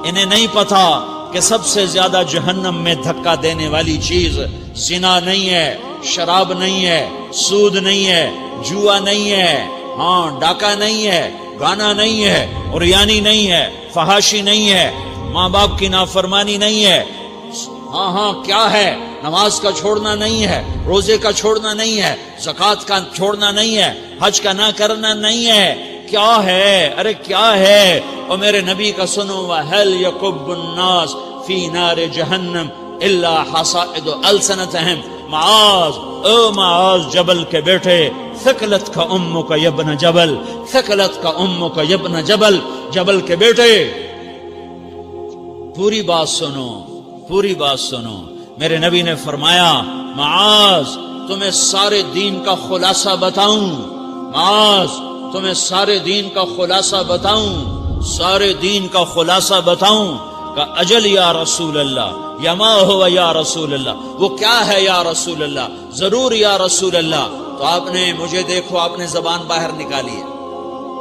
انہیں نہیں پتا کہ سب سے زیادہ جہنم میں دھکا دینے والی چیز زنا نہیں ہے، شراب نہیں ہے، سود نہیں ہے، جوا نہیں ہے، ہاں ڈاکہ نہیں ہے، گانا نہیں ہے، عریانی نہیں ہے، فحاشی نہیں ہے، ماں باپ کی نافرمانی نہیں ہے، ہاں کیا ہے، نماز کا چھوڑنا نہیں ہے، روزے کا چھوڑنا نہیں ہے، زکوٰۃ کا چھوڑنا نہیں ہے، حج کا نہ کرنا نہیں ہے، کیا ہے؟ ارے کیا ہے؟ اور میرے نبی کا سنو، وَهَلْ يَكُبُّ النَّاسُ فِي نَارِ جَهَنَّمَ إِلَّا حَصَائِدُ أَلْسِنَتِهِمْ۔ معاذ، او معاذ جبل کے بیٹے، ثقلت کا امک یا ابن جبل، ثقلت کا امک یا ابن جبل، جبل کے بیٹے پوری بات سنو، پوری بات سنو۔ میرے نبی نے فرمایا، معاذ تمہیں سارے دین کا خلاصہ بتاؤں، معاذ تمہیں سارے دین کا خلاصہ بتاؤں، سارے دین کا خلاصہ بتاؤں؟ کہ اجل یا رسول اللہ، یا ما ہوا یا رسول اللہ، وہ کیا ہے یا رسول اللہ؟ ضرور یا رسول اللہ۔ تو آپ نے مجھے دیکھو، آپ نے زبان باہر نکالی ہے،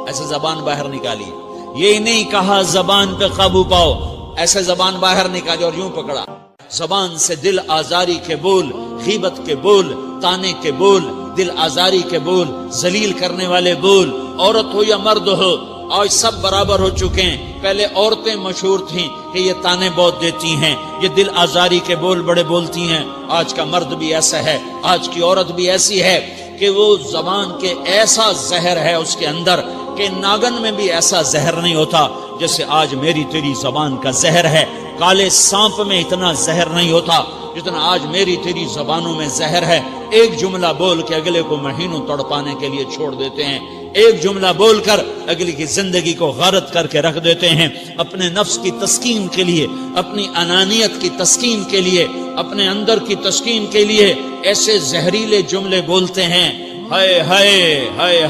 ایسے زبان باہر نکالی ہے، یہ نہیں کہا زبان پہ قابو پاؤ، ایسے زبان باہر نکالی اور یوں پکڑا۔ زبان سے دل آزاری کے بول، غیبت کے بول، تانے کے بول، دل آزاری کے بول، ذلیل کرنے والے بول، عورت ہو یا مرد ہو، آج سب برابر ہو چکے ہیں۔ پہلے عورتیں مشہور تھیں کہ یہ تانے بہت دیتی ہیں، یہ دل آزاری کے بول بڑے بولتی ہیں، آج کا مرد بھی ایسا ہے، آج کی عورت بھی ایسی ہے کہ وہ زبان کے ایسا زہر ہے اس کے اندر کہ ناگن میں بھی ایسا زہر نہیں ہوتا جیسے آج میری تیری زبان کا زہر ہے۔ کالے سانپ میں اتنا زہر نہیں ہوتا جتنا آج میری تیری زبانوں میں زہر ہے۔ ایک جملہ بول کے اگلے کو مہینوں تڑپانے کے لیے چھوڑ دیتے ہیں، ایک جملہ بول کر اگلی کی زندگی کو غارت کر کے رکھ دیتے ہیں، اپنے نفس کی تسکین کے لیے، اپنی انانیت کی تسکین کے لیے، اپنے اندر کی تسکین کے لیے ایسے زہریلے جملے بولتے ہیں۔ ہائے ہائے ہائے۔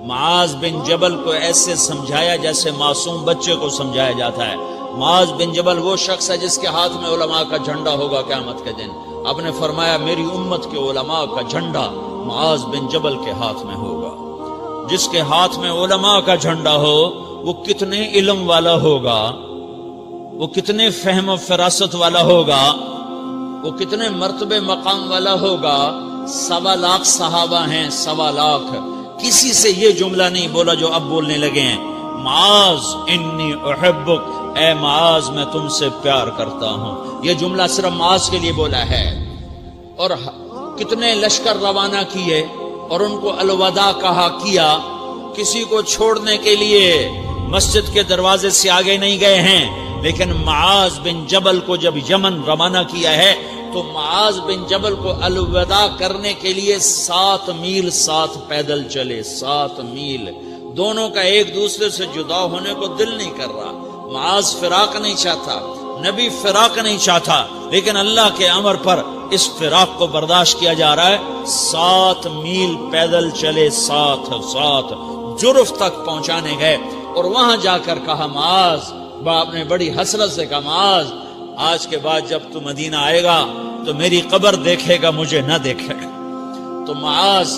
معاذ بن جبل کو ایسے سمجھایا جیسے معصوم بچے کو سمجھایا جاتا ہے۔ معاذ بن جبل وہ شخص ہے جس کے ہاتھ میں علماء کا جھنڈا ہوگا قیامت کے دن۔ آپ نے فرمایا میری امت کے علماء کا جھنڈا معاذ بن جبل کے ہاتھ میں ہوگا۔ جس کے ہاتھ میں علماء کا جھنڈا ہو وہ کتنے علم والا ہوگا، وہ کتنے فہم و فراست والا ہوگا، وہ کتنے مرتبے مقام والا ہوگا۔ 1.25 لاکھ صحابہ ہیں، 1.25 لاکھ، کسی سے یہ جملہ نہیں بولا جو اب بولنے لگے ہیں۔ معاذ انی احبک، اے معاذ میں تم سے پیار کرتا ہوں، یہ جملہ صرف معاذ کے لیے بولا ہے۔ اور کتنے لشکر روانہ کیے اور ان کو الوداع کہا کیا، کسی کو چھوڑنے کے لیے مسجد کے دروازے سے آگے نہیں گئے ہیں، لیکن معاذ بن جبل کو جب یمن روانہ کیا ہے تو معاذ بن جبل کو الوداع کرنے کے لیے 7 میل 7 پیدل چلے، 7 میل۔ دونوں کا ایک دوسرے سے جدا ہونے کو دل نہیں کر رہا، معاذ فراق نہیں چاہتا، نبی فراق نہیں چاہتا، لیکن اللہ کے امر پر اس فراق کو برداشت کیا جا رہا ہے۔ 7 میل پیدل چلے، 7 جرف تک پہنچانے گئے اور وہاں جا کر کہا معاذ، باپ نے بڑی حسرت سے کہا معاذ آج کے بعد جب تو مدینہ آئے گا تو میری قبر دیکھے گا، مجھے نہ دیکھے گا۔ تو معاذ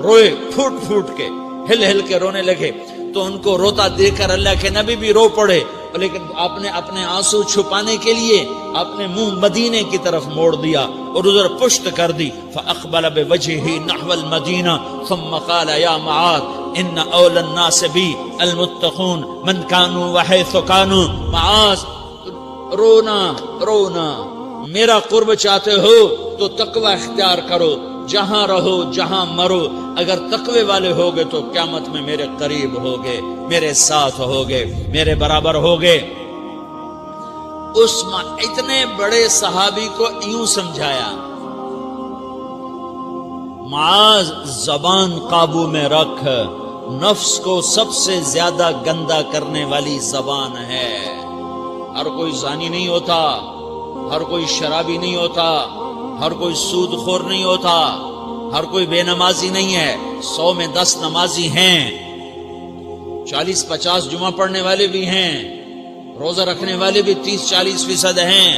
روئے، پھوٹ پھوٹ کے، ہل ہل کے رونے لگے۔ تو ان کو روتا دیکھ کر اللہ کے نبی بھی رو پڑے، لیکن آپ نے اپنے آنسو چھپانے کے لیے اپنے منہ مدینے کی طرف موڑ دیا اور ادھر پشت کر دی۔ فاقبل بوجهه نحو المدینہ ثم قال یا معاذ ان اول الناس بی المتقون من كانوا وحيث كانوا۔ معاذ رونا، میرا قرب چاہتے ہو تو تقوی اختیار کرو، جہاں رہو جہاں مرو، اگر تقوی والے ہوگے تو قیامت میں میرے قریب ہوگے، میرے ساتھ ہوگے، میرے برابر ہوگے۔ اس اتنے بڑے صحابی کو یوں سمجھایا، معاذ زبان قابو میں رکھ، نفس کو سب سے زیادہ گندا کرنے والی زبان ہے۔ ہر کوئی زانی نہیں ہوتا، ہر کوئی شرابی نہیں ہوتا، ہر کوئی سود خور نہیں ہوتا، ہر کوئی بے نمازی نہیں ہے۔ 100 میں 10 نمازی ہیں، 40-50 جمعہ پڑھنے والے بھی ہیں، روزہ رکھنے والے بھی 30-40% ہیں،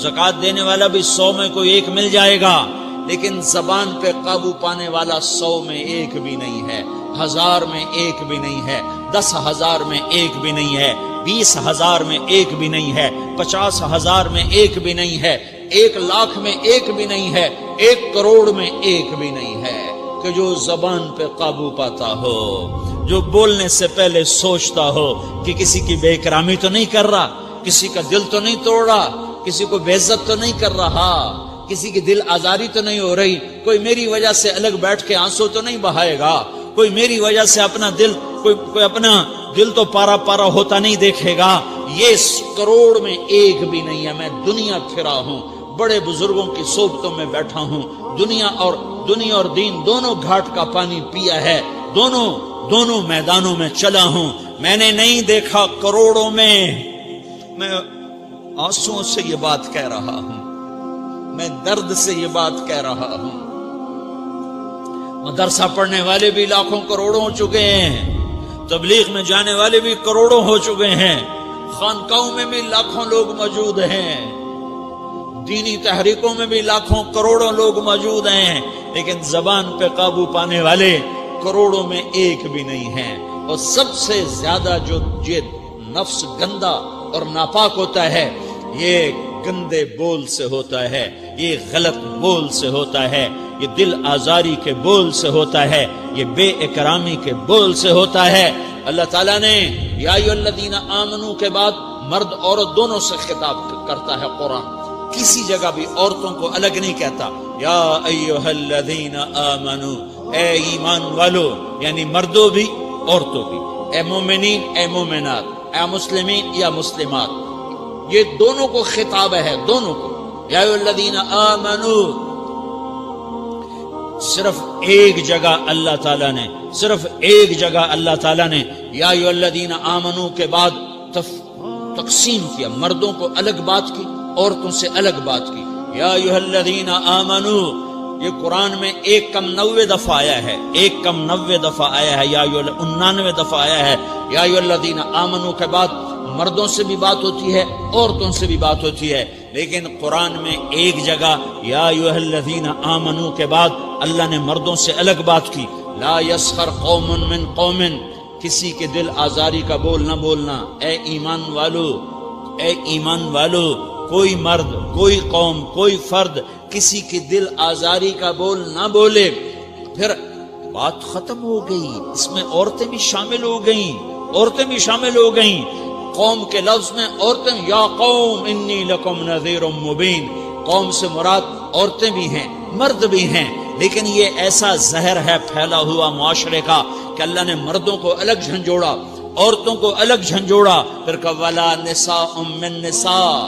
زکوٰۃ دینے والا بھی 100 میں کوئی ایک مل جائے گا، لیکن زبان پہ قابو پانے والا 100 میں ایک بھی نہیں ہے، 1000 میں ایک بھی نہیں ہے، 10,000 میں ایک بھی نہیں ہے۔ 20,000 میں ایک بھی نہیں ہے، 50,000 میں ایک بھی نہیں ہے، 1,00,000 میں ایک بھی نہیں ہے، 1 کروڑ میں ایک بھی نہیں ہے کہ جو زبان پہ قابو پاتا ہو، جو بولنے سے پہلے سوچتا ہو کہ کسی کی بے اکرامی تو نہیں کر رہا، کسی کا دل تو نہیں توڑ رہا، کسی کو بے عزت تو نہیں کر رہا، کسی کی دل آزاری تو نہیں ہو رہی، کوئی میری وجہ سے الگ بیٹھ کے آنسو تو نہیں بہائے گا، کوئی میری وجہ سے اپنا دل کوئی اپنا دل تو پارا پارا ہوتا نہیں دیکھے گا۔ یہ کروڑ میں ایک بھی نہیں ہے۔ میں دنیا پھرا ہوں، بڑے بزرگوں کی صحبتوں میں بیٹھا ہوں، دنیا اور دین دونوں گھاٹ کا پانی پیا ہے، دونوں میدانوں میں چلا ہوں، میں نے نہیں دیکھا کروڑوں میں۔ میں آنسوؤں سے یہ بات کہہ رہا ہوں، میں درد سے یہ بات کہہ رہا ہوں۔ مدرسہ پڑھنے والے بھی لاکھوں کروڑوں ہو چکے ہیں، تبلیغ میں جانے والے بھی کروڑوں ہو چکے ہیں، خانقاہوں میں بھی لاکھوں لوگ موجود ہیں، دینی تحریکوں میں بھی لاکھوں کروڑوں لوگ موجود ہیں، لیکن زبان پہ قابو پانے والے کروڑوں میں ایک بھی نہیں ہیں۔ اور سب سے زیادہ جو یہ نفس گندا اور ناپاک ہوتا ہے، یہ گندے بول سے ہوتا ہے، یہ غلط بول سے ہوتا ہے، یہ دل آزاری کے بول سے ہوتا ہے، یہ بے اکرامی کے بول سے ہوتا ہے۔ اللہ تعالیٰ نے یا ایھا الذین آمنو کے بعد مرد عورت دونوں سے خطاب کرتا ہے قرآن، کسی جگہ بھی عورتوں کو الگ نہیں کہتا۔ یا ایھا الذین آمنو، اے ایمان والو، یعنی مردوں بھی عورتوں بھی، اے مومنین اے مومنات، اے مسلمین یا مسلمات، یہ دونوں کو خطاب ہے، دونوں کو۔ یا ایھا الذین آمنو، صرف ایک جگہ اللہ تعالیٰ نے یا ایھا الذین آمنو کے بعد تقسیم کیا، مردوں کو الگ بات کی، عورتوں سے الگ بات کی۔ یا ایھا الذین آمنو، یہ قرآن میں 199 دفعہ آیا ہے، 199 دفعہ آیا ہے، 99 دفعہ آیا ہے۔ یا ایھا الذین آمنو کے بعد مردوں سے بھی بات ہوتی ہے، عورتوں سے بھی بات ہوتی ہے، لیکن قرآن میں ایک جگہ یا ایھا الذین آمنو کے بعد اللہ نے مردوں سے الگ بات کی۔ لا یسخر قوم من قوم، کسی کے دل آزاری کا بول نہ بولنا۔ اے ایمان والو، کوئی مرد، کوئی قوم، کوئی فرد کسی کی دل آزاری کا بول نہ بولے۔ پھر بات ختم ہو گئی، اس میں عورتیں بھی شامل ہو گئیں، قوم کے لفظ میں عورتیں، یا قوم انی لکم نذیر مبین، قوم سے مراد عورتیں بھی ہیں، مرد بھی ہیں، لیکن یہ ایسا زہر ہے پھیلا ہوا معاشرے کا کہ اللہ نے مردوں کو الگ جھنجھوڑا، عورتوں کو الگ جھنجھوڑا، پھر کہا ولا نساء من نساء،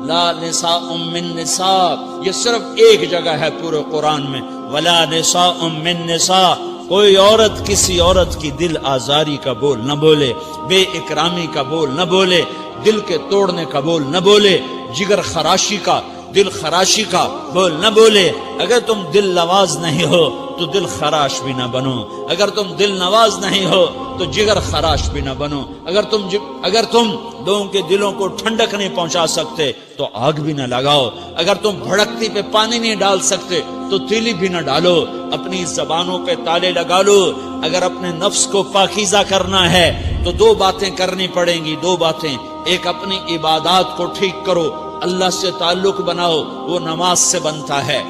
لا نساء من نساء، یہ صرف ایک جگہ ہے پورے قرآن میں، ولا نساء من نساء، کوئی عورت کسی عورت کی دل آزاری کا بول نہ بولے، بے اکرامی کا بول نہ بولے، دل کے توڑنے کا بول نہ بولے، جگر خراشی کا، دل خراشی کا بول نہ بولے۔ اگر تم دل نواز نہیں ہو تو دل خراش بھی نہ بنو، اگر تم دل نواز نہیں ہو تو جگر خراش بھی نہ بنو، اگر تم لوگوں کے دلوں کو ٹھنڈک نہیں پہنچا سکتے تو آگ بھی نہ لگاؤ، اگر تم بھڑکتی پہ پانی نہیں ڈال سکتے تو تیلی بھی نہ ڈالو، اپنی زبانوں پہ تالے لگا لو۔ اگر اپنے نفس کو پاکیزہ کرنا ہے تو 2 باتیں کرنی پڑیں گی، 2 باتیں، ایک اپنی عبادات کو ٹھیک کرو، اللہ سے تعلق بناؤ، وہ نماز سے بنتا ہے،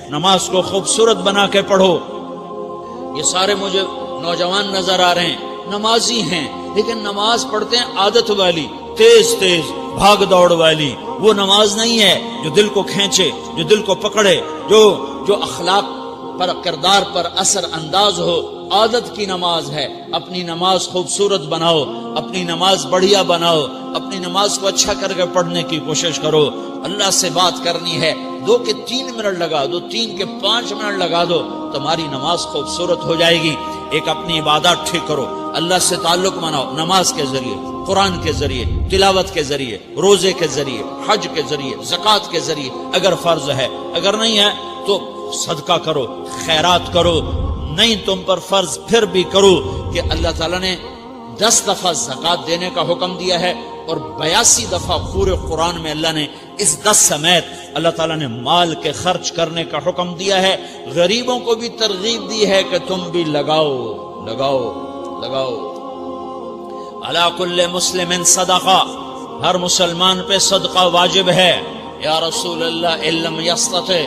نماز کو خوبصورت بنا کے پڑھو۔ یہ سارے مجھے نوجوان نظر آ رہے ہیں، نمازی ہیں، لیکن نماز پڑھتے ہیں عادت والی، تیز بھاگ دوڑ والی، وہ نماز نہیں ہے جو دل کو کھینچے، جو دل کو پکڑے، جو اخلاق پر، کردار پر اثر انداز ہو۔ عادت کی نماز ہے، اپنی نماز خوبصورت بناؤ، اپنی نماز بڑھیا بناؤ، اپنی نماز کو اچھا کر کے پڑھنے کی کوشش کرو۔ اللہ سے بات کرنی ہے، 2 کے 3 منٹ لگا دو، 3 کے 5 منٹ لگا دو، تمہاری نماز خوبصورت ہو جائے گی۔ ایک اپنی عبادات ٹھیک کرو، اللہ سے تعلق بناؤ، نماز کے ذریعے، قرآن کے ذریعے، تلاوت کے ذریعے، روزے کے ذریعے، حج کے ذریعے، زکوٰۃ کے ذریعے، اگر فرض ہے، اگر نہیں ہے تو صدقہ کرو، خیرات کرو، نہیں تم پر فرض پھر بھی کرو کہ اللہ تعالیٰ نے 10 دفعہ زکوٰۃ دینے کا حکم دیا ہے، اور 82 دفعہ پورے قرآن میں اللہ نے اس 10 سمیت اللہ تعالیٰ نے مال کے خرچ کرنے کا حکم دیا ہے۔ غریبوں کو بھی ترغیب دی ہے کہ تم بھی لگاؤ۔ علی کل مسلم صدقہ، ہر مسلمان پہ صدقہ واجب ہے۔ یا رسول اللہ ان لم یستطع،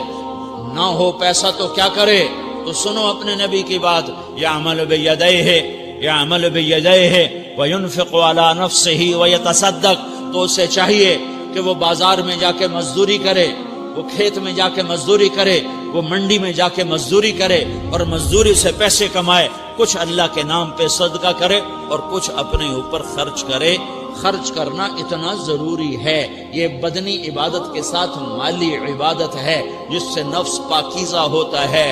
نہ ہو پیسہ تو کیا کرے؟ تو سنو اپنے نبی کی بات، یعمل بیدیہ، یعمل بیدیہ وینفق علی نفسہ ویتصدق، تو اسے چاہیے کہ وہ بازار میں جا کے مزدوری کرے، وہ کھیت میں جا کے مزدوری کرے، وہ منڈی میں جا کے مزدوری کرے اور مزدوری سے پیسے کمائے، کچھ اللہ کے نام پہ صدقہ کرے اور کچھ اپنے اوپر خرچ کرے۔ خرچ کرنا اتنا ضروری ہے، یہ بدنی عبادت کے ساتھ مالی عبادت ہے جس سے نفس پاکیزہ ہوتا ہے۔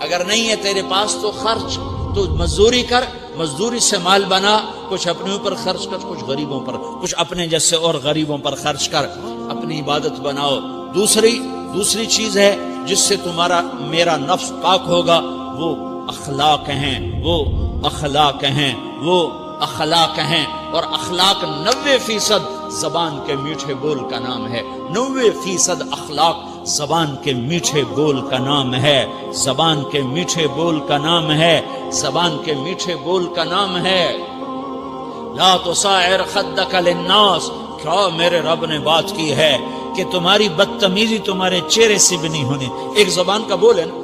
اگر نہیں ہے تیرے پاس تو خرچ، تو مزدوری کر، مزدوری سے مال بنا، کچھ اپنے اوپر خرچ کر، کچھ غریبوں پر، کچھ اپنے جیسے اور غریبوں پر خرچ کر، اپنی عبادت بناؤ۔ دوسری چیز ہے جس سے تمہارا میرا نفس پاک ہوگا، وہ اخلاق ہیں، وہ اخلاق ہیں، وہ اخلاق ہیں۔ اور اخلاق 90% زبان کے میٹھے بول کا نام ہے، 90% اخلاق زبان کے میٹھے بول کا نام ہے، زبان کے میٹھے بول کا نام ہے، زبان کے میٹھے بول کا نام ہے۔ لا تصاعر خدک للناس، کیا میرے رب نے بات کی ہے کہ تمہاری بدتمیزی تمہارے چہرے سے بھی نہیں ہونی۔ ایک زبان کا بول ہے نا،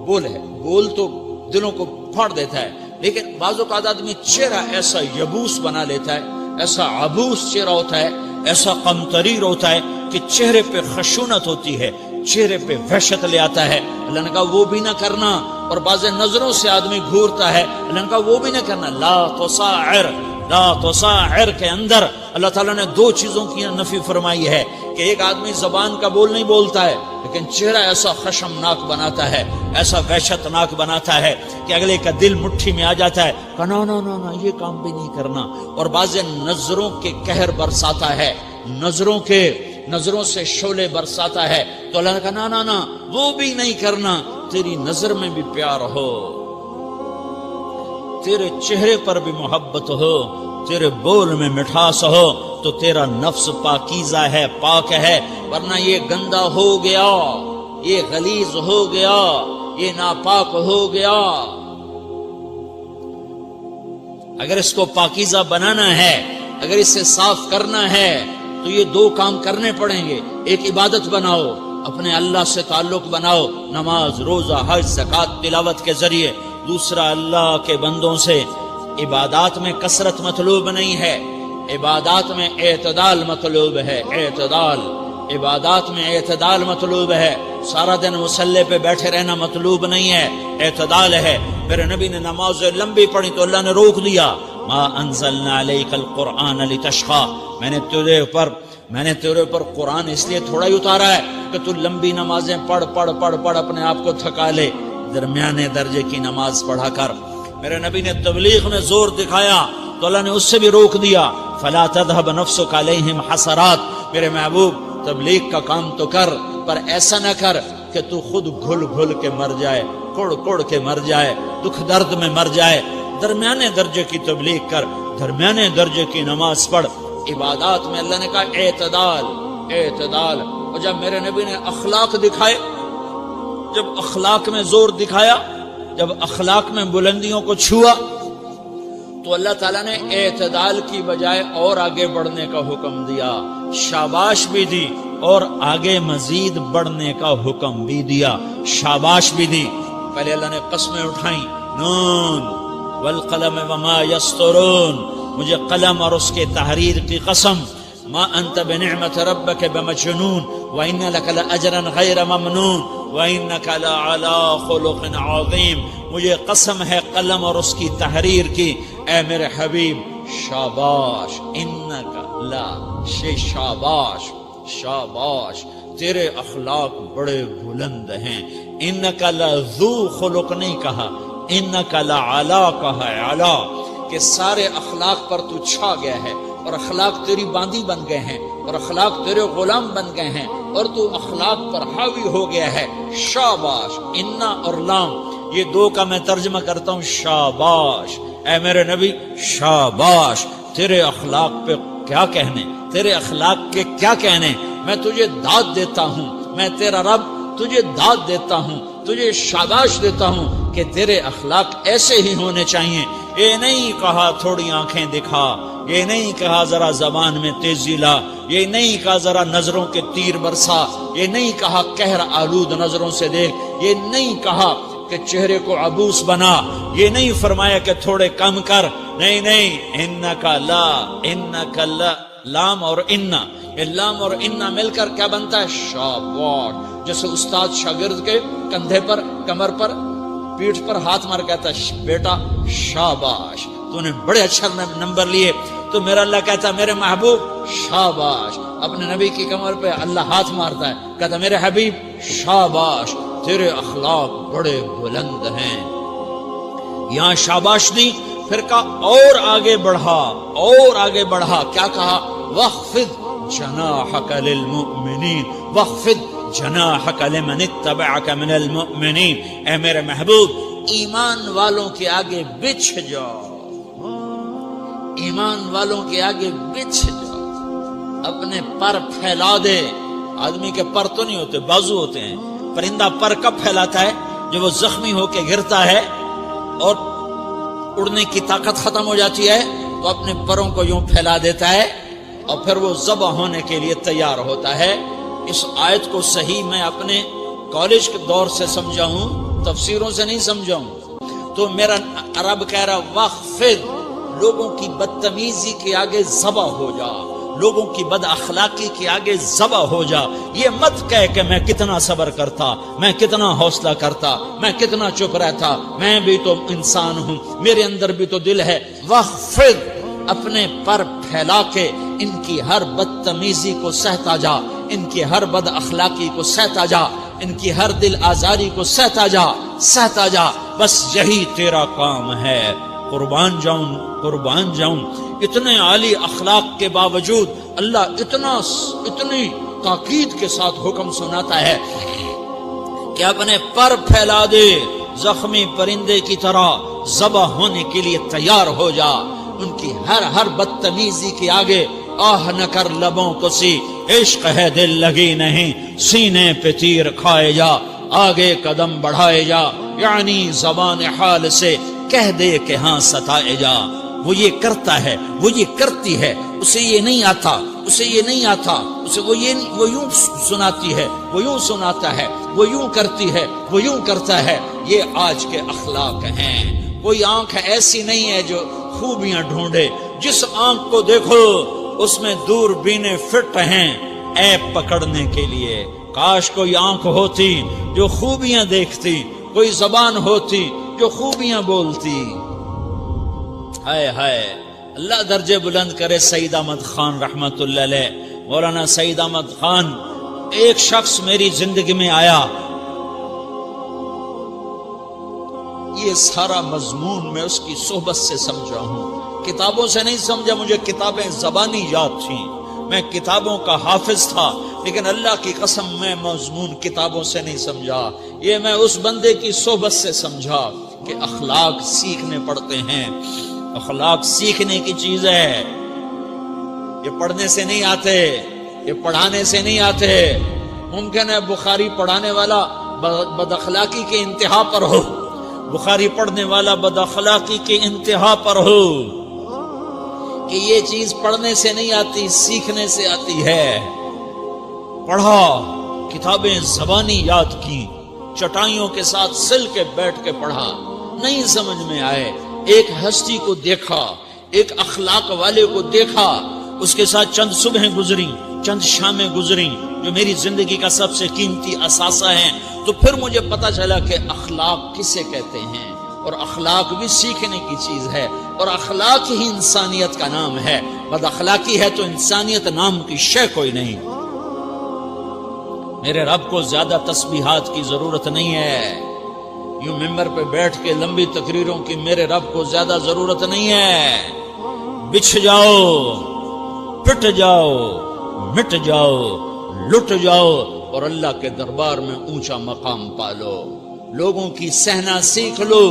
بول ہے، بول تو دلوں کو پھاڑ دیتا ہے، لیکن بعض اوقات آدمی چہرہ ایسا یبوس بنا لیتا ہے، ایسا عبوس چہرہ ہوتا ہے، ایسا قمطریر ہوتا ہے کہ چہرے پہ خشونت ہوتی ہے، چہرے پہ وحشت لے آتا ہے۔ اللہ نے کہا وہ بھی نہ کرنا۔ اور بعض نظروں سے آدمی گھورتا ہے، اللہ نے کہا وہ بھی نہ کرنا۔ لا تصاعر، لا تصاعر کے اندر اللہ تعالیٰ نے 2 چیزوں کی نفی فرمائی ہے کہ ایک آدمی زبان کا بول نہیں بولتا ہے لیکن چہرہ ایسا خشمناک بناتا ہے، ایسا وحشتناک بناتا ہے کہ اگلے کا دل مٹھی میں آ جاتا ہے کہ نا نا نا نا یہ کام بھی نہیں کرنا۔ اور بعض نظروں کے قہر برساتا ہے، نظروں سے شعلے برساتا ہے، تو اللہ نے کہا نا نا نا وہ بھی نہیں کرنا۔ تیری نظر میں بھی پیار ہو، تیرے چہرے پر بھی محبت ہو، تیرے بول میں مٹھاس ہو، تو تیرا نفس پاکیزہ ہے، پاک ہے۔ ورنہ یہ گندا ہو گیا، یہ غلیظ ہو گیا، یہ ناپاک ہو گیا۔ اگر اس کو پاکیزہ بنانا ہے، اگر اسے صاف کرنا ہے تو یہ 2 کام کرنے پڑیں گے۔ ایک عبادت بناؤ، اپنے اللہ سے تعلق بناؤ، نماز، روزہ، حج، زکوٰۃ، تلاوت کے ذریعے۔ دوسرا، اللہ کے بندوں سے عبادات میں کثرت مطلوب نہیں ہے، عبادات میں اعتدال مطلوب ہے، اعتدال، عبادات میں اعتدال مطلوب ہے۔ سارا دن مصلی پہ بیٹھے رہنا مطلوب نہیں ہے، اعتدال ہے۔ میرے نبی نے نماز لمبی پڑھی تو اللہ نے روک دیا، ما انزلنا علیک القرآن لتشقی، میں نے تیرے اوپر قرآن اس لیے تھوڑا ہی اتارا ہے کہ تو لمبی نمازیں پڑھ اپنے آپ کو تھکا لے، درمیانے درجے کی نماز پڑھا کر۔ میرے نبی نے تبلیغ میں زور دکھایا تو اللہ نے اس سے بھی روک دیا، فلا تذهب نفسك علیہم حسرات، میرے محبوب تبلیغ کا کام تو کر، پر ایسا نہ کر کہ تو خود گھل کے مر جائے، کوڑ کے مر جائے، دکھ درد میں مر جائے۔ درمیانے درجے کی تبلیغ کر، درمیانے درجے کی نماز پڑھ۔ عبادات میں اللہ نے کہا اعتدال، اعتدال۔ اور جب میرے نبی نے اخلاق دکھائے، جب اخلاق میں زور دکھایا، جب اخلاق میں بلندیوں کو چھوا، تو اللہ تعالیٰ نے اعتدال کی بجائے اور آگے بڑھنے کا حکم دیا، شاباش بھی دی اور آگے مزید بڑھنے کا حکم بھی دیا، شاباش بھی دی۔ پہلے اللہ نے قسمیں اٹھائیں، نون والقلم وما یسطرون، مجھے قلم اور اس کے تحریر کی قسم، ما انت بنعمت ربک بمجنون وان لک لاجرا غیر ممنون وانک لعلی خلق عظیم، مجھے قسم ہے قلم اور اس کی تحریر کی، اے میرے حبیب شاباش، انک لا شاباش، شاباش، تیرے اخلاق بڑے بلند ہیں۔ انک لذو خلق نہیں کہا، انک لعلی کہا، علی، کہ سارے اخلاق پر تو چھا گیا ہے، اور اخلاق تیری باندی بن گئے ہیں، اور اخلاق تیرے غلام بن گئے ہیں، اور تو اخلاق پر حاوی ہو گیا ہے۔ شاباش، انا اور لام، یہ 2 کا میں ترجمہ کرتا ہوں شاباش، اے میرے نبی شاباش، تیرے اخلاق پہ کیا کہنے، تیرے اخلاق کے کیا کہنے۔ میں تجھے داد دیتا ہوں، میں تیرا رب تجھے داد دیتا ہوں، تجھے شاباش دیتا ہوں کہ تیرے اخلاق ایسے ہی ہونے چاہیے. یہ نہیں کہا تھوڑی آنکھیں دکھا، یہ نہیں کہا ذرا زبان میں تیزی لا، یہ نہیں کہا ذرا نظروں کے تیر برسا، یہ نہیں کہا قہر آلود نظروں سے دیکھ، یہ نہیں کہا کہ چہرے کو عبوس بنا، یہ نہیں فرمایا کہ تھوڑے کم کر. نہیں نہیں، انکا لا لام اور انا، یہ لام اور انا مل کر کیا بنتا ہے؟ شاباش. جیسے استاد شاگرد کے کندھے پر، کمر پر، پیٹھ پر ہاتھ مار کہتا ہے بیٹا شاباش تو نے بڑے اچھا نمبر لیے. تو میرا اللہ کہتا ہے میرے محبوب شاباش. اپنے نبی کی کمر پہ اللہ ہاتھ مارتا ہے، کہتا میرے حبیب شاباش، تیرے اخلاق بڑے بلند ہیں. یہاں شاباش دی، پھر کہا اور آگے بڑھا، اور آگے بڑھا. کیا کہا؟ وَخْفِضْ جَنَاحَكَ لِلْمُؤْمِنِينَ وَخْفِضْ جَنَاحَكَ لِمَنِ اتَّبَعَكَ مِنَ الْمُؤْمِنِينَ. اے میرے محبوب ایمان والوں کے آگے بچھ جاؤ، ایمان والوں کے آگے بچھ جاؤ، اپنے پر پھیلا دے. آدمی کے پر تو نہیں ہوتے، بازو ہوتے ہیں. پرندہ پر کب پھیلاتا ہے؟ جب وہ زخمی ہو کے گرتا ہے اور اڑنے کی طاقت ختم ہو جاتی ہے تو اپنے پروں کو یوں پھیلا دیتا ہے اور پھر وہ ذبح ہونے کے لیے تیار ہوتا ہے. اس آیت کو صحیح میں اپنے کالج کے دور سے سمجھا ہوں، تفسیروں سے نہیں سمجھا ہوں. تو میرا عرب کہہ رہا وَخْفِضْ، لوگوں کی بدتمیزی کے آگے ذبح ہو جا، لوگوں کی بد اخلاقی کے آگے ذبح ہو جا. یہ مت کہہ کہ میں کتنا صبر کرتا، میں کتنا حوصلہ کرتا، میں کتنا چپ رہتا، میں بھی تو انسان ہوں، میرے اندر بھی تو دل ہے. وَخْفِضْ، اپنے پر پھیلا کے ان کی ہر بدتمیزی کو سہتا جا، ان کی ہر بد اخلاقی کو سہتا جا، ان کی ہر دل آزاری کو سہتا جا، سہتا جا. بس یہی تیرا کام ہے. قربان جاؤں. اتنے عالی اخلاق کے باوجود اللہ اتنی تاکید کے ساتھ حکم سناتا ہے کہ اپنے پر پھیلا دے، زخمی پرندے کی طرح ذبح ہونے کے لیے تیار ہو جا. ان کی ہر بدتمیزی کے آگے آہ نہ کر لبوں کو سی، عشق ہے دل لگی نہیں، سینے پہ تیر کھائے جا، آگے قدم بڑھائے جا. یعنی زبان حال سے کہہ دے کہ ہاں ستائے جا. وہ یہ کرتا ہے، وہ یہ کرتی ہے، اسے یہ نہیں آتا، اسے یہ نہیں آتا، اسے وہ یوں سناتی ہے، وہ یوں سناتا ہے، وہ یوں کرتی ہے، وہ یوں کرتا ہے. یہ آج کے اخلاق ہیں. کوئی آنکھ ایسی نہیں ہے جو خوبیاں ڈھونڈے. جس آنکھ کو دیکھو اس میں دور بینے فٹ ہیں عیب پکڑنے کے لیے. کاش کوئی آنکھ ہوتی جو خوبیاں دیکھتی، کوئی زبان ہوتی جو خوبیاں بولتی. ہائے ہائے، اللہ درجے بلند کرے سعید احمد خان رحمت اللہ علیہ. مولانا سعید احمد خان، ایک شخص میری زندگی میں آیا، یہ سارا مضمون میں اس کی صحبت سے سمجھا ہوں، کتابوں سے نہیں سمجھا. مجھے کتابیں زبانی یاد تھیں، میں کتابوں کا حافظ تھا، لیکن اللہ کی قسم میں مضمون کتابوں سے نہیں سمجھا. یہ میں اس بندے کی صحبت سے سمجھا کہ اخلاق سیکھنے پڑتے ہیں. اخلاق سیکھنے کی چیز ہے، یہ پڑھنے سے نہیں آتے، یہ پڑھانے سے نہیں آتے. ممکن ہے بخاری پڑھانے والا بد اخلاقی کے انتہا پر ہو، بخاری پڑھنے والا بد اخلاقی کے انتہا پر ہو، کہ یہ چیز پڑھنے سے نہیں آتی، سیکھنے سے آتی ہے. پڑھا، کتابیں زبانی یاد کی، چٹائیوں کے ساتھ سل کے بیٹھ کے پڑھا، نہیں سمجھ میں آئے. ایک ہستی کو دیکھا، ایک اخلاق والے کو دیکھا، اس کے ساتھ چند صبحیں گزری، چند شامیں گزری جو میری زندگی کا سب سے قیمتی اثاثہ ہیں. تو پھر مجھے پتا چلا کہ اخلاق کسے کہتے ہیں، اور اخلاق بھی سیکھنے کی چیز ہے، اور اخلاق ہی انسانیت کا نام ہے. بد اخلاقی ہے تو انسانیت نام کی شے کوئی نہیں. میرے رب کو زیادہ تسبیحات کی ضرورت نہیں ہے، یوں ممبر پہ بیٹھ کے لمبی تقریروں کی میرے رب کو زیادہ ضرورت نہیں ہے. بچھ جاؤ، پٹ جاؤ، مٹ جاؤ، لٹ جاؤ، اور اللہ کے دربار میں اونچا مقام پالو. لوگوں کی سہنا سیکھ لو،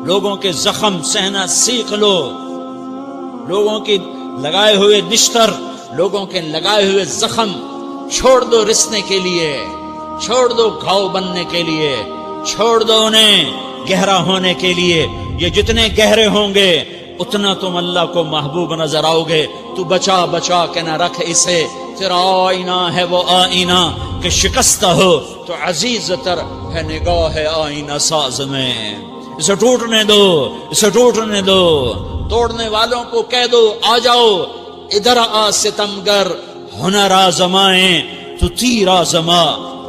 لوگوں کے زخم سہنا سیکھ لو، لوگوں کے لگائے ہوئے نشتر، لوگوں کے لگائے ہوئے زخم چھوڑ دو رسنے کے لیے، چھوڑ دو گھاؤ بننے کے لیے، چھوڑ دو انہیں گہرا ہونے کے لیے یہ جتنے گہرے ہوں گے اتنا تم اللہ کو محبوب نظر آؤ گے. تو بچا بچا کے نہ رکھ اسے، تیرا آئینہ ہے وہ آئینہ کہ شکستہ ہو تو عزیز تر ہے نگاہ آئینہ ساز میں. اسے ٹوٹنے دو، اسے ٹوٹنے دو. توڑنے والوں کو کہہ دو آ جاؤ ادھر آ ستمگر، ہنر آزمائیں تو تیر آزما،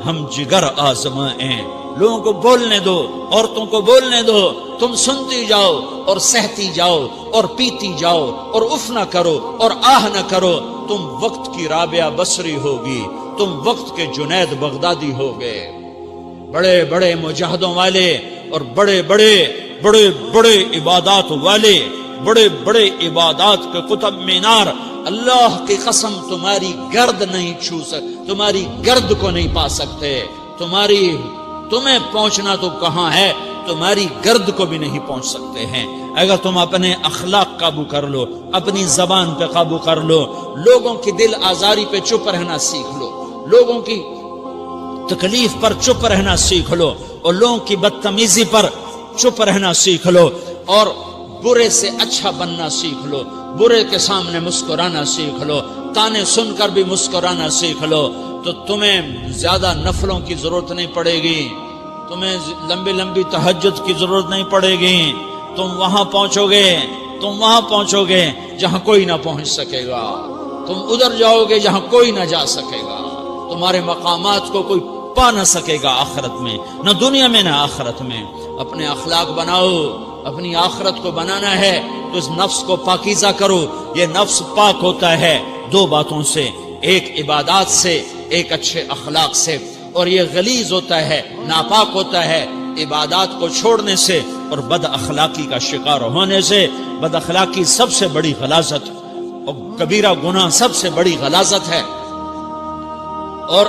ہم جگر آزمائیں. لوگوں کو بولنے دو، عورتوں کو بولنے دو. تم سنتی جاؤ اور سہتی جاؤ اور پیتی جاؤ اور اف نہ کرو اور آہ نہ کرو. تم وقت کی رابعہ بصری ہوگی، تم وقت کے جنید بغدادی ہوگے. بڑے بڑے مجاہدوں والے اور بڑے بڑے بڑے بڑے عبادات والے، بڑے بڑے عبادات کے قطب مینار، اللہ کی قسم تمہاری گرد نہیں چھو سکتے، تمہاری گرد کو نہیں پا سکتے. تمہیں پہنچنا تو کہاں ہے، تمہاری گرد کو بھی نہیں پہنچ سکتے ہیں. اگر تم اپنے اخلاق قابو کر لو، اپنی زبان پہ قابو کر لو، لوگوں کی دل آزاری پہ چپ رہنا سیکھ لو، لوگوں کی تکلیف پر چپ رہنا سیکھ لو، اور لوگوں کی بدتمیزی پر چپ رہنا سیکھ لو، اور برے سے اچھا بننا سیکھ لو، برے کے سامنے مسکرانا سیکھ لو، تانے سن کر بھی مسکرانا سیکھ لو، تو تمہیں زیادہ نفلوں کی ضرورت نہیں پڑے گی، تمہیں لمبی لمبی تہجد کی ضرورت نہیں پڑے گی. تم وہاں پہنچو گے جہاں کوئی نہ پہنچ سکے گا. تم ادھر جاؤ گے جہاں کوئی نہ جا سکے گا. تمہارے مقامات کو کوئی پا نہ سکے گا آخرت میں، نہ دنیا میں نہ آخرت میں. اپنے اخلاق بناؤ، اپنی آخرت کو بنانا ہے تو اس نفس کو پاکیزہ کرو. یہ نفس پاک ہوتا ہے دو باتوں سے، ایک عبادات سے، ایک اچھے اخلاق سے، اور یہ غلیظ ہوتا ہے، ناپاک ہوتا ہے عبادات کو چھوڑنے سے اور بد اخلاقی کا شکار ہونے سے. بد اخلاقی سب سے بڑی غلاظت اور کبیرہ گناہ سب سے بڑی غلاظت ہے، اور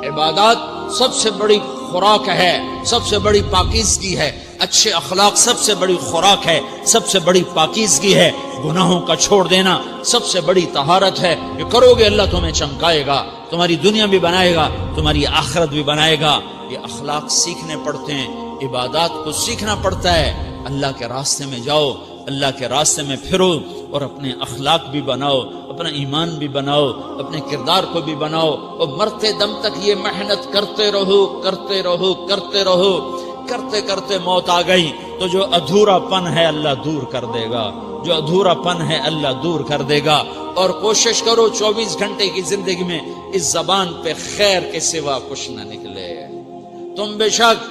عبادات سب سے بڑی خوراک ہے، سب سے بڑی پاکیزگی ہے. اچھے اخلاق سب سے بڑی خوراک ہے، سب سے بڑی پاکیزگی ہے. گناہوں کا چھوڑ دینا سب سے بڑی طہارت ہے. یہ کرو گے اللہ تمہیں چمکائے گا، تمہاری دنیا بھی بنائے گا، تمہاری آخرت بھی بنائے گا. یہ اخلاق سیکھنے پڑتے ہیں، عبادات کو سیکھنا پڑتا ہے. اللہ کے راستے میں جاؤ، اللہ کے راستے میں پھرو، اور اپنے اخلاق بھی بناؤ، اپنا ایمان بھی بناؤ، اپنے کردار کو بھی بناؤ، اور مرتے دم تک یہ محنت کرتے رہو کرتے رہو کرتے رہو. کرتے کرتے موت آ گئی تو جو ادھورا پن ہے اللہ دور کر دے گا، جو ادھورا پن ہے اللہ دور کر دے گا. اور کوشش کرو 24 گھنٹے کی زندگی میں اس زبان پہ خیر کے سوا کچھ نہ نکلے. تم بے شک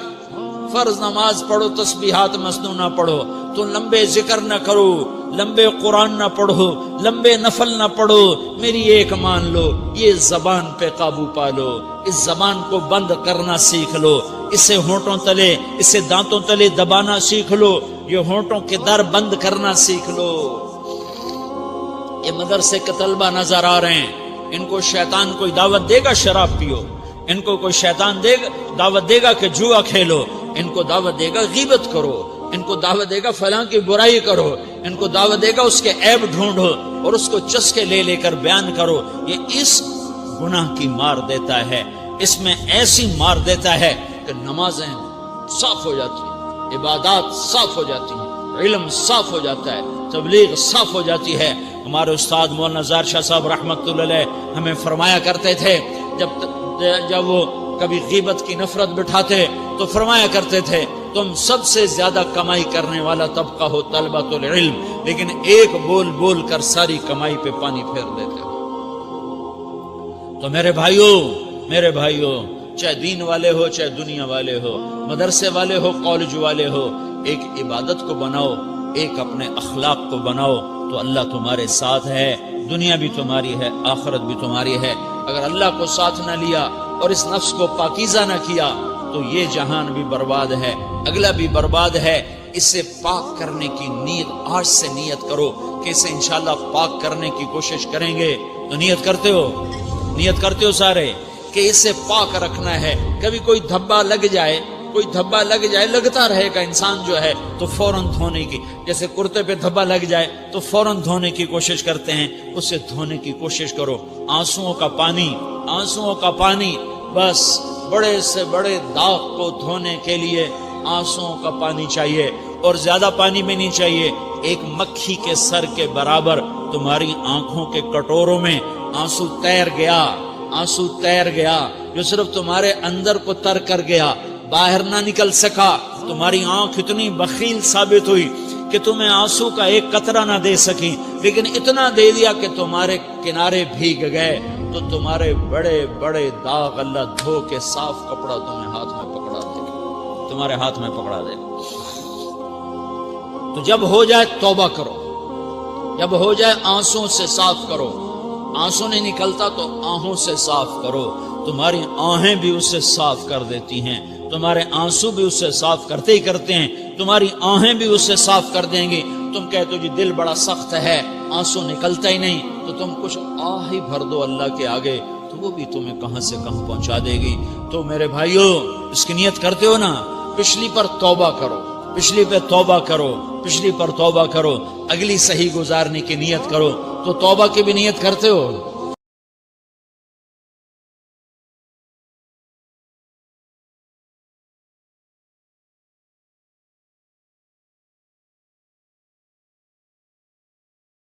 فرض نماز پڑھو، تسبیحات مسنون نہ پڑھو، تم لمبے ذکر نہ کرو، لمبے قرآن نہ پڑھو، لمبے نفل نہ پڑھو. میری ایک مان لو، یہ زبان پہ قابو پالو، اس زبان کو بند کرنا سیکھ لو، اسے ہونٹوں تلے، اسے دانتوں تلے دبانا سیکھ لو، یہ ہونٹوں کے در بند کرنا سیکھ لو. یہ مدرسے کے طلبہ نظر آ رہے ہیں، ان کو شیطان کوئی دعوت دے گا شراب پیو، ان کو کوئی شیطان دعوت دے گا کہ جوا کھیلو، ان کو دعوت دے گا غیبت کرو، ان کو دعوت دے گا فلاں کی برائی کرو، ان کو دعوت دے گا اس کے عیب ڈھونڈو اور اس کو چسکے لے لے کر بیان کرو. یہ اس گناہ کی مار دیتا ہے، اس میں ایسی مار دیتا ہے کہ نمازیں صاف ہو جاتی ہیں، عبادات صاف ہو جاتی ہیں، علم صاف ہو جاتا ہے، تبلیغ صاف ہو جاتی ہے. ہمارے استاد مولانا زار شاہ صاحب رحمۃ اللہ علیہ ہمیں فرمایا کرتے تھے، جب وہ کبھی غیبت کی نفرت بٹھاتے تو فرمایا کرتے تھے تم سب سے زیادہ کمائی کرنے والا طبقہ ہو طلبۃ العلم، لیکن ایک بول بول کر ساری کمائی پہ پانی پھیر دیتے ہو. تو میرے بھائیوں چاہے دین والے ہو، چاہے دنیا والے ہو، مدرسے والے ہو، کالج والے ہو، ایک عبادت کو بناؤ، ایک اپنے اخلاق کو بناؤ تو اللہ تمہارے ساتھ ہے. دنیا بھی تمہاری ہے، آخرت بھی تمہاری ہے. اگر اللہ کو ساتھ نہ لیا اور اس نفس کو پاکیزہ نہ کیا تو یہ جہان بھی برباد ہے، اگلا بھی برباد ہے. اسے پاک کرنے کی نیت آج سے نیت کرو کہ اسے انشاءاللہ پاک کرنے کی کوشش کریں گے. تو نیت کرتے ہو سارے کہ اسے پاک رکھنا ہے. کبھی کوئی دھبا لگ جائے لگتا رہے گا انسان جو ہے تو فوراً دھونے کی، جیسے کرتے پہ دھبا لگ جائے تو فوراً دھونے کی کوشش کرتے ہیں، اسے دھونے کی کوشش کرو. آنسوؤں کا پانی بس بڑے سے بڑے داغ کو دھونے کے لیے آنسوؤں کا پانی چاہیے، اور زیادہ پانی بھی نہیں چاہیے، ایک مکھی کے سر کے برابر تمہاری آنکھوں کے کٹوروں میں آنسو تیر گیا، آنسو تیر گیا، جو صرف تمہارے اندر کو تر کر گیا، باہر نہ نکل سکا۔ تمہاری آنکھ اتنی بخیل ثابت ہوئی کہ تمہیں آنسو کا ایک قطرہ نہ دے سکی، لیکن اتنا دے دیا کہ تمہارے کنارے بھیگ گئے، تو تمہارے بڑے بڑے داغ اللہ دھو کے صاف کپڑا تمہیں ہاتھ میں پکڑا دے گا، تمہارے ہاتھ میں پکڑا دے گا۔ تو جب ہو جائے توبہ کرو، جب ہو جائے آنسوں سے صاف کرو، آنسو نہیں نکلتا تو آہوں سے صاف کرو، تمہاری آہیں بھی اسے صاف کر دیتی ہیں، تمہارے آنسو بھی اسے صاف کرتے ہی کرتے ہیں، تمہاری آہیں بھی اسے صاف کر دیں گی۔ تم کہتے ہو جی دل بڑا سخت ہے، آنسو نکلتا ہی نہیں، تو تم کچھ آہ ہی بھر دو اللہ کے آگے، تو وہ بھی تمہیں کہاں سے کہاں پہنچا دے گی۔ تو میرے بھائیو، اس کی نیت کرتے ہو نا، پچھلی پر توبہ کرو، پچھلی پہ توبہ کرو، پچھلی پر توبہ کرو، اگلی صحیح گزارنے کی نیت کرو۔ تو توبہ کی بھی نیت کرتے ہو؟